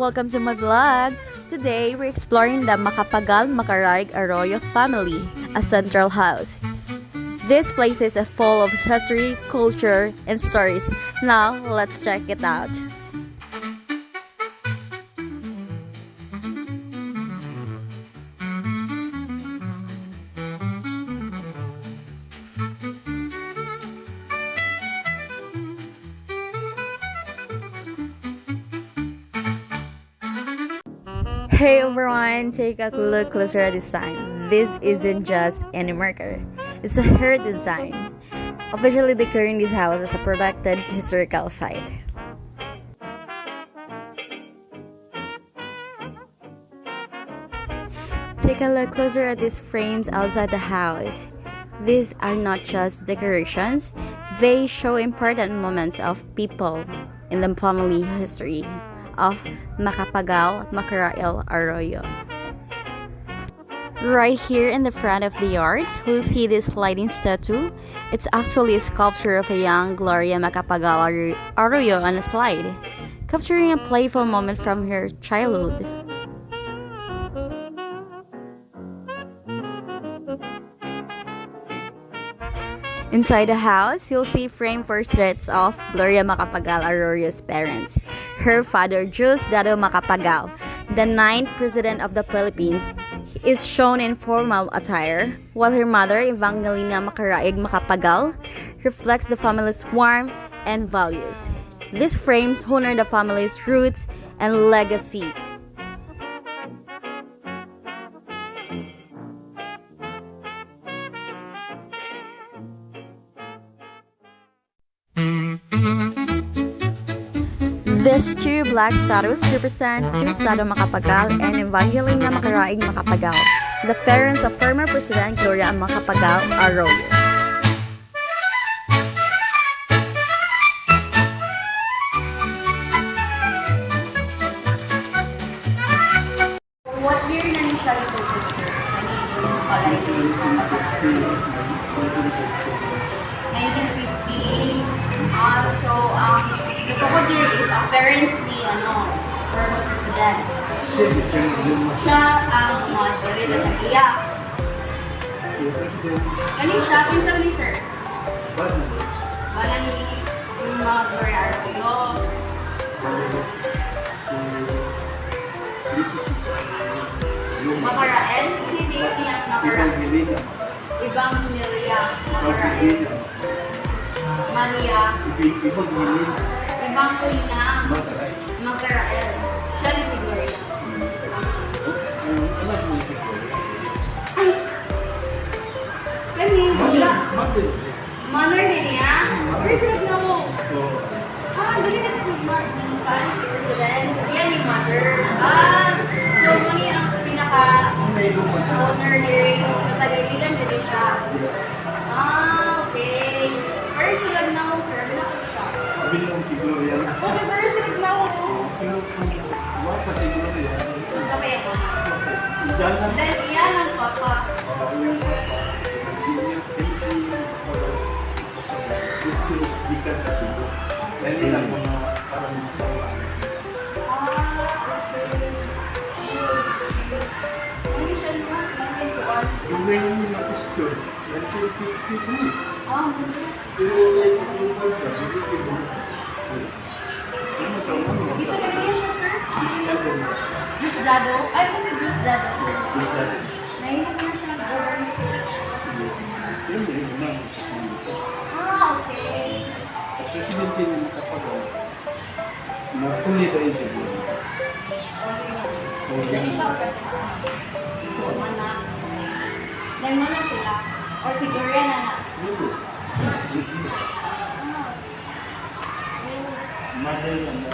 Welcome to my vlog. Today, we're exploring the Macapagal Macaraig Arroyo family, a central house. This place is full of history, culture, and stories. Now, let's check it out. Hey everyone, take a look closer at this sign. This isn't just any marker, it's a heritage sign, officially declaring this house as a protected historical site. Take a look closer at these frames outside the house. These are not just decorations, they show important moments of people in the family history of Macapagal Macaraig Arroyo. Right here in the front of the yard, we'll see this sliding statue. It's actually a sculpture of a young Gloria Macapagal Arroyo on a slide, capturing a playful moment from her childhood. Inside the house, you'll see framed portraits of Gloria Macapagal Arroyo's parents. Her father, Diosdado Macapagal, the 9th President of the Philippines, is shown in formal attire, while her mother, Evangelina Macaraig Macapagal, reflects the family's warmth and values. These frames honor the family's roots and legacy. These two black statues represent Diosdado Macapagal and Evangelina Macaraig Macapagal, the parents of former President Gloria Macapagal Arroyo. What year na ni siya recorded, sir? Yung palay ni 1950. The tukod year is parents ni, former president. Siya ang moderator na nag-iyak. Kani siya, pinsan ni sir? Wala ni yung mga Gloria Arroyo. Macaraig? Si Dave niya Macaraig. Ibang Nilia Macaraig. Maria. Ibang Kulina Macaraig. Siya rin si Gloria. Ay! Kani, wala. Mother din niya? Where's it now? Dali na si President. Yan yung mother. So, mali ang pinaka-owner hearing sa Tagaligan din siya. Okay. Where sila na mo, sir? Ano ko siya? Bilang si Gloria. Okay, where sila na mo? Wala si Gloria. Sabi ako. Then, iyan ang papa. Dali lang mo na parang Hindi siya naman. yung ngayon yung question, yan siya pituloy. Pero wala yung pituloy siya, hindi ko. Ano sa mga? Dito na rin siya, sir? Diosdado. Diosdado? Ay, kung may Diosdado. Diosdado. Nahilig na siya nag-government. Yan yun na. Okay. Presidente ng Macapagal, nakulit rin siya. Then mana sila? Or si Gloria na na? Mother and